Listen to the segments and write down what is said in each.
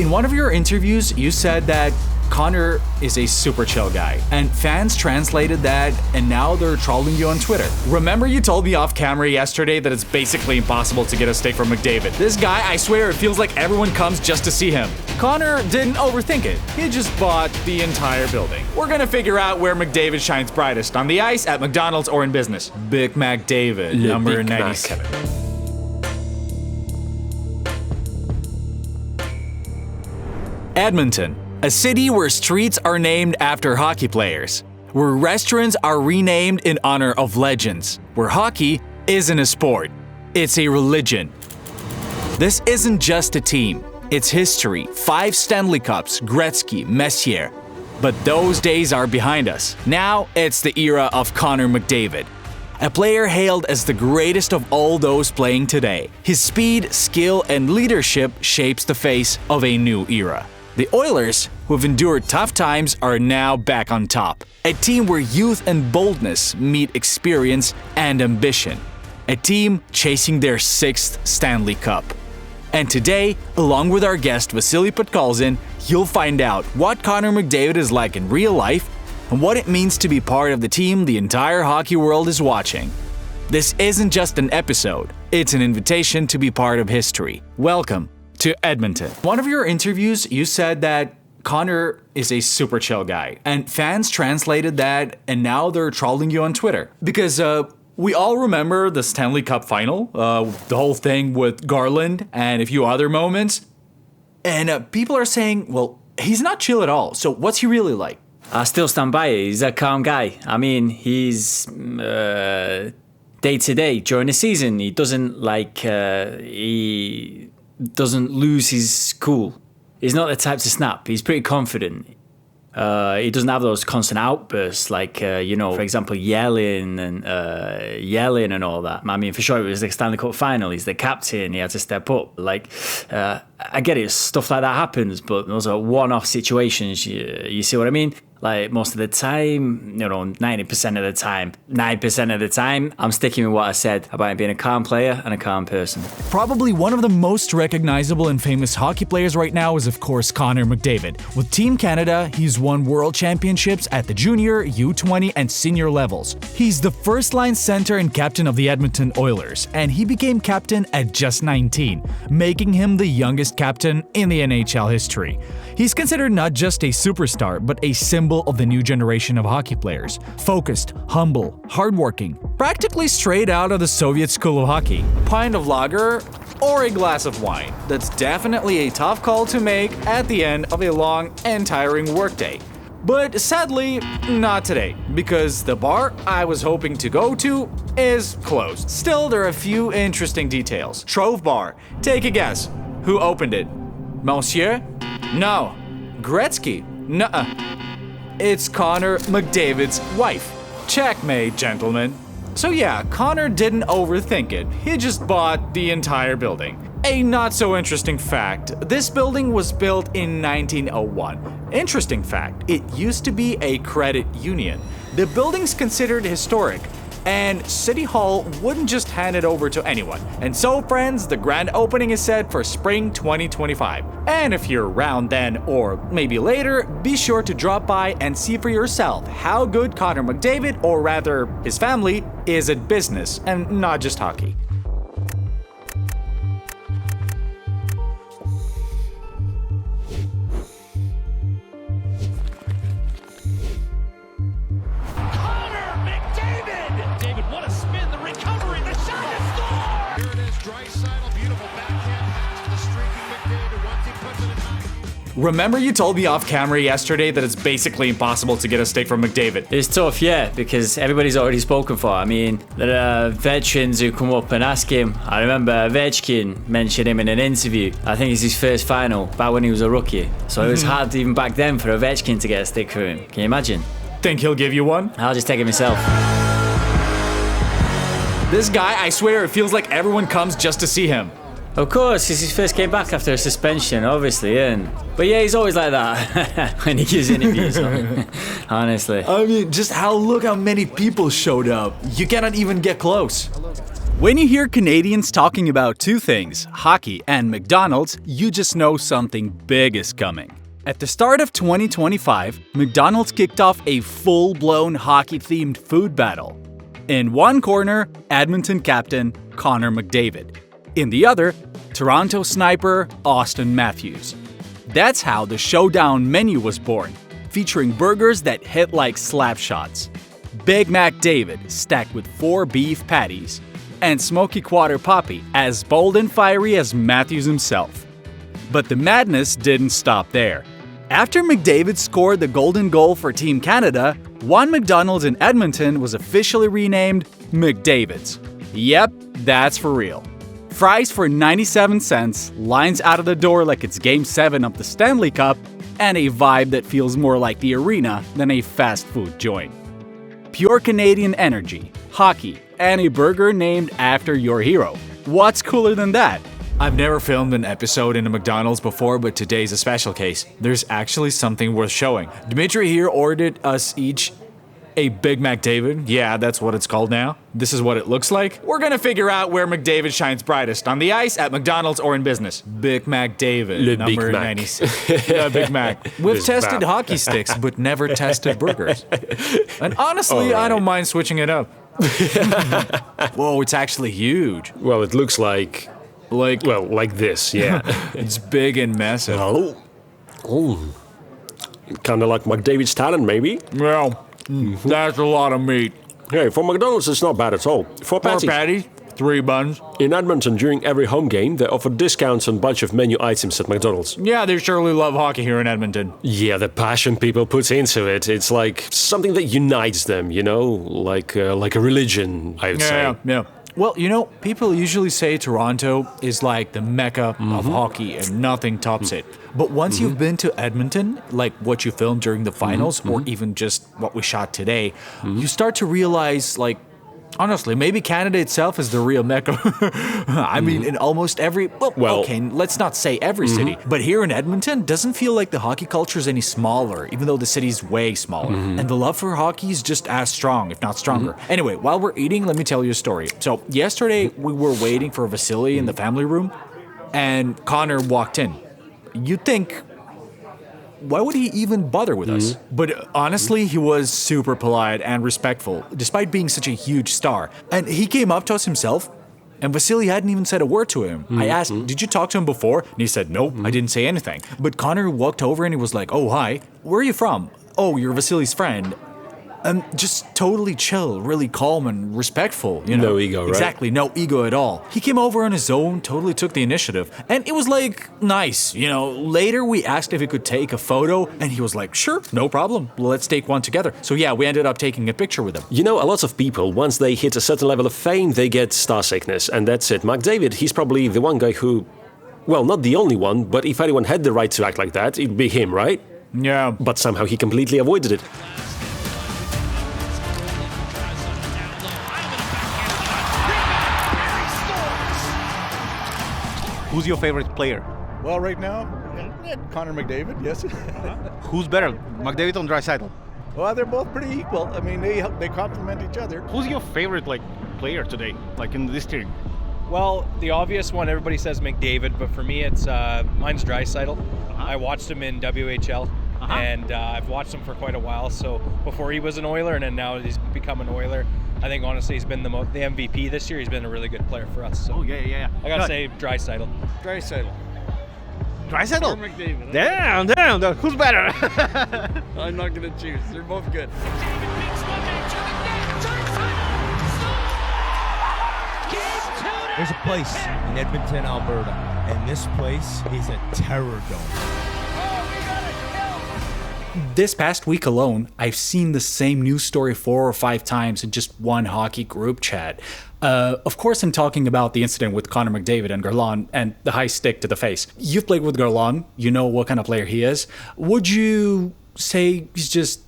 In one of your interviews, you said that Connor is a super chill guy, and fans translated that, and now they're trolling you on Twitter. Remember you told me off camera yesterday that it's basically impossible to get a steak from McDavid. This guy, I swear it feels like everyone comes just to see him. Connor didn't overthink it. He just bought the entire building. We're gonna figure out where McDavid shines brightest, on the ice, at McDonald's, or in business. Big McDavid, number Big 97. Edmonton, a city where streets are named after hockey players, where restaurants are renamed in honor of legends, where hockey isn't a sport, it's a religion. This isn't just a team, it's history. 5 Stanley Cups, Gretzky, Messier. But those days are behind us. Now it's the era of Connor McDavid, a player hailed as the greatest of all those playing today. His speed, skill, and leadership shapes the face of a new era. The Oilers, who've endured tough times, are now back on top. A team where youth and boldness meet experience and ambition. A team chasing their 6th Stanley Cup. And today, along with our guest Vasily Podkolzin, you'll find out what Connor McDavid is like in real life and what it means to be part of the team the entire hockey world is watching. This isn't just an episode, it's an invitation to be part of history. Welcome to Edmonton. One of your interviews, you said that Connor is a super chill guy, and fans translated that, and now they're trolling you on Twitter. Because we all remember the Stanley Cup final, the whole thing with Garland and a few other moments, and people are saying, well, he's not chill at all, so what's he really like? I still stand by it. He's a calm guy. I mean, he's day to day during the season. He doesn't he doesn't lose his cool. He's not the type to snap. He's pretty confident. He doesn't have those constant outbursts for example, yelling and all that. I mean, for sure, it was the Stanley Cup final. He's the captain. He had to step up. I get it. Stuff like that happens, but those are one-off situations. You see what I mean? Like, most of the time, 90% of the time, 9% of the time, I'm sticking with what I said about him being a calm player and a calm person. Probably one of the most recognizable and famous hockey players right now is, of course, Connor McDavid. With Team Canada, he's won world championships at the junior, U20, and senior levels. He's the first-line center and captain of the Edmonton Oilers, and he became captain at just 19, making him the youngest captain in the NHL history. He's considered not just a superstar, but a symbol of the new generation of hockey players. Focused, humble, hardworking, practically straight out of the Soviet school of hockey. Pint of lager or a glass of wine. That's definitely a tough call to make at the end of a long and tiring workday. But sadly, not today, because the bar I was hoping to go to is closed. Still, there are a few interesting details. Trove Bar. Take a guess. Who opened it? Monsieur? No. Gretzky? Nuh-uh. It's Connor McDavid's wife. Checkmate, gentlemen. So yeah, Connor didn't overthink it. He just bought the entire building. A not so interesting fact, this building was built in 1901. Interesting fact, it used to be a credit union. The building's considered historic, and City Hall wouldn't just hand it over to anyone. And so, friends, the grand opening is set for spring 2025. And if you're around then, or maybe later, be sure to drop by and see for yourself how good Connor McDavid, or rather his family, is at business, and not just hockey. Draisaitl, beautiful backhand pass to the streaking McDavid. Once he puts it in. Remember you told me off camera yesterday that it's basically impossible to get a steak from McDavid? It's tough, yeah, because everybody's already spoken for. I mean, there are veterans who come up and ask him. I remember Ovechkin mentioned him in an interview. I think it's his first final, back when he was a rookie. So it was hard even back then for Ovechkin to get a stick for him. Can you imagine? Think he'll give you one? I'll just take it myself. This guy, I swear, it feels like everyone comes just to see him. Of course, it's his first game back after a suspension, obviously, but yeah, he's always like that when he gives interviews, honestly. I mean, look how many people showed up. You cannot even get close. When you hear Canadians talking about two things, hockey and McDonald's, you just know something big is coming. At the start of 2025, McDonald's kicked off a full-blown hockey-themed food battle. In one corner, Edmonton captain Connor McDavid. In the other, Toronto sniper Austin Matthews. That's how the ShowDown menu was born, featuring burgers that hit like slap shots. Big McDavid stacked with 4 beef patties, and Smoky Quarter Poppy as bold and fiery as Matthews himself. But the madness didn't stop there. After McDavid scored the golden goal for Team Canada, one McDonald's in Edmonton was officially renamed McDavid's. Yep, that's for real. Fries for 97 cents, lines out of the door like it's Game 7 of the Stanley Cup, and a vibe that feels more like the arena than a fast food joint. Pure Canadian energy, hockey, and a burger named after your hero. What's cooler than that? I've never filmed an episode in a McDonald's before, but today's a special case. There's actually something worth showing. Dimitri here ordered us each a Big McDavid. Yeah, that's what it's called now. This is what it looks like. We're gonna figure out where McDavid shines brightest, on the ice, at McDonald's, or in business. Big McDavid, Le number Big Mac. 96. Yeah, Big Mac. We've This tested bad. hockey sticks, but never tested burgers. And honestly, I don't mind switching it up. Whoa, it's actually huge. Well, it looks like this, yeah. It's big and massive. Kind of like McDavid's talent, maybe. Well, that's a lot of meat. Hey, for McDonald's, it's not bad at all. 4 4 patties. patties, 3 buns. In Edmonton, during every home game, they offer discounts on a bunch of menu items at McDonald's. Yeah, they surely love hockey here in Edmonton. Yeah, the passion people put into it, it's like something that unites them, you know? Like a religion, I would say. Yeah. Well, you know, people usually say Toronto is like the mecca of hockey and nothing tops it. But once you've been to Edmonton, like what you filmed during the finals or even just what we shot today, you start to realize, like, honestly, maybe Canada itself is the real mecca. I mean, in almost every... Well, okay, let's not say every city. But here in Edmonton, doesn't feel like the hockey culture is any smaller, even though the city's way smaller. And the love for hockey is just as strong, if not stronger. Anyway, while we're eating, let me tell you a story. So yesterday, we were waiting for Vasily in the family room, and Connor walked in. You'd think, why would he even bother with us? But honestly, he was super polite and respectful, despite being such a huge star. And he came up to us himself, and Vasily hadn't even said a word to him. I asked, did you talk to him before? And he said, nope, I didn't say anything. But Connor walked over and he was like, oh, hi, where are you from? Oh, you're Vasily's friend. And just totally chill, really calm and respectful, you know? No ego, right? Exactly, no ego at all. He came over on his own, totally took the initiative. And it was like, nice, you know? Later we asked if he could take a photo, and he was like, sure, no problem. Let's take one together. So yeah, we ended up taking a picture with him. You know, a lot of people, once they hit a certain level of fame, they get star sickness, and that's it. McDavid, he's probably the one guy who, well, not the only one, but if anyone had the right to act like that, it'd be him, right? Yeah. But somehow he completely avoided it. Who's your favorite player? Well, right now, Connor McDavid, yes. Who's better, McDavid or Draisaitl? Well, they're both pretty equal. I mean, they complement each other. Who's your favorite player today, in this team? Well, the obvious one, everybody says McDavid, but for me, it's mine's Draisaitl. I watched him in WHL, and I've watched him for quite a while. So before he was an Oiler, and then now he's become an Oiler. I think honestly, he's been the MVP this year. He's been a really good player for us. So yeah. I gotta say Draisaitl. Draisaitl. Draisaitl? Or McDavid. Damn. Who's better? I'm not going to choose. They're both good. There's a place in Edmonton, Alberta, and this place is a terror dome. This past week alone, I've seen the same news story 4 or 5 times in just one hockey group chat. Of course, I'm talking about the incident with Connor McDavid and Garland and the high stick to the face. You've played with Garland. You know what kind of player he is. Would you say he's just,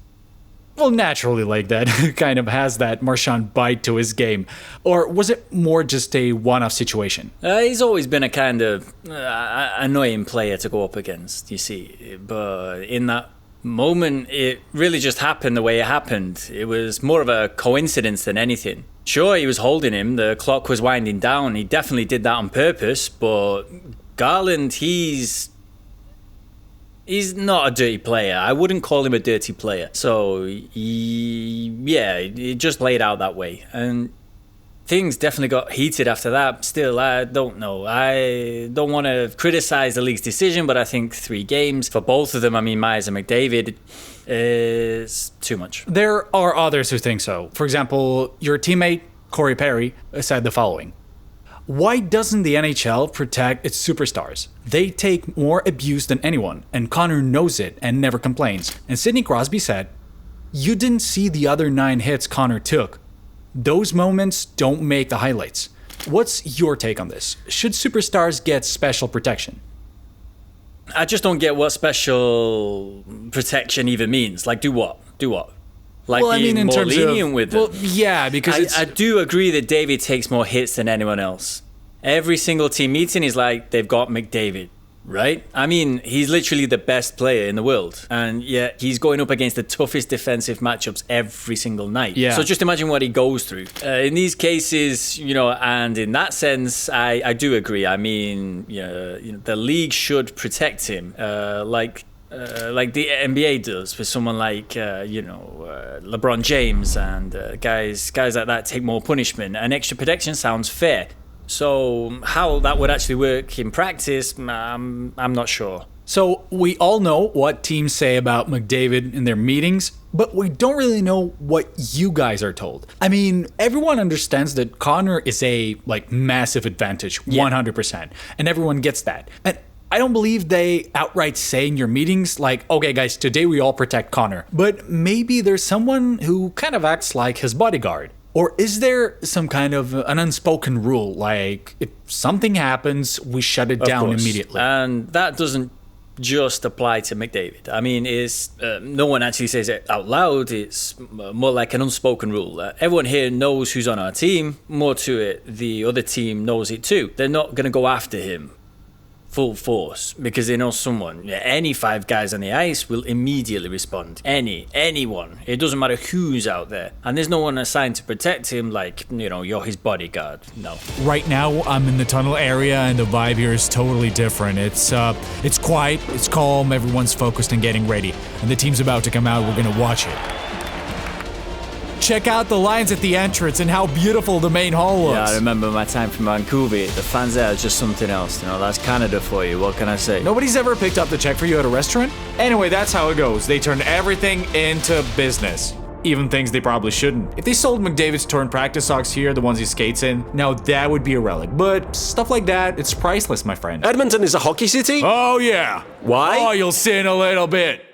well, naturally like that, kind of has that Marchand bite to his game? Or was it more just a one-off situation? He's always been a kind of annoying player to go up against, you see. But in that moment, it really just happened the way it happened. It was more of a coincidence than anything. Sure, he was holding him. The clock was winding down. He definitely did that on purpose. But Garland, he's not a dirty player. I wouldn't call him a dirty player. So, it just played out that way. And things definitely got heated after that. Still, I don't know. I don't want to criticize the league's decision, but I think 3 games for both of them, I mean, Myers and McDavid, is too much. There are others who think so. For example, your teammate, Corey Perry, said the following. Why doesn't the NHL protect its superstars? They take more abuse than anyone, and Connor knows it and never complains. And Sidney Crosby said, you didn't see the other 9 hits Connor took. Those moments don't make the highlights. What's your take on this? Should superstars get special protection? I just don't get what special protection even means. Like, do what? Like, being more lenient with them? Well, yeah, because I do agree that David takes more hits than anyone else. Every single team meeting is like, they've got McDavid, right? I mean, he's literally the best player in the world. And yet, he's going up against the toughest defensive matchups every single night. Yeah. So just imagine what he goes through. In these cases, and in that sense, I do agree. I mean, the league should protect him, like the NBA does with someone like, LeBron James and guys like that take more punishment. And extra protection sounds fair. So how that would actually work in practice, I'm not sure. So we all know what teams say about McDavid in their meetings, but we don't really know what you guys are told. I mean, everyone understands that Connor is a massive advantage, 100%, and everyone gets that. And I don't believe they outright say in your meetings, like, okay, guys, today we all protect Connor. But maybe there's someone who kind of acts like his bodyguard. Or is there some kind of an unspoken rule, like if something happens, we shut it down immediately? And that doesn't just apply to McDavid. I mean, no one actually says it out loud. It's more like an unspoken rule. Everyone here knows who's on our team. More to it, the other team knows it too. They're not going to go after him full force because they know someone. Any 5 guys on the ice will immediately respond. Anyone. It doesn't matter who's out there. And there's no one assigned to protect him like, you're his bodyguard. No. Right now, I'm in the tunnel area and the vibe here is totally different. It's quiet, it's calm, everyone's focused and getting ready. And the team's about to come out, we're gonna watch it. Check out the lines at the entrance and how beautiful the main hall looks. Yeah, I remember my time from Vancouver. The fans there are just something else. That's Canada for you. What can I say? Nobody's ever picked up the check for you at a restaurant? Anyway, that's how it goes. They turn everything into business. Even things they probably shouldn't. If they sold McDavid's torn practice socks here, the ones he skates in, now that would be a relic. But stuff like that, it's priceless, my friend. Edmonton is a hockey city? Oh yeah. Why? Oh, you'll see in a little bit.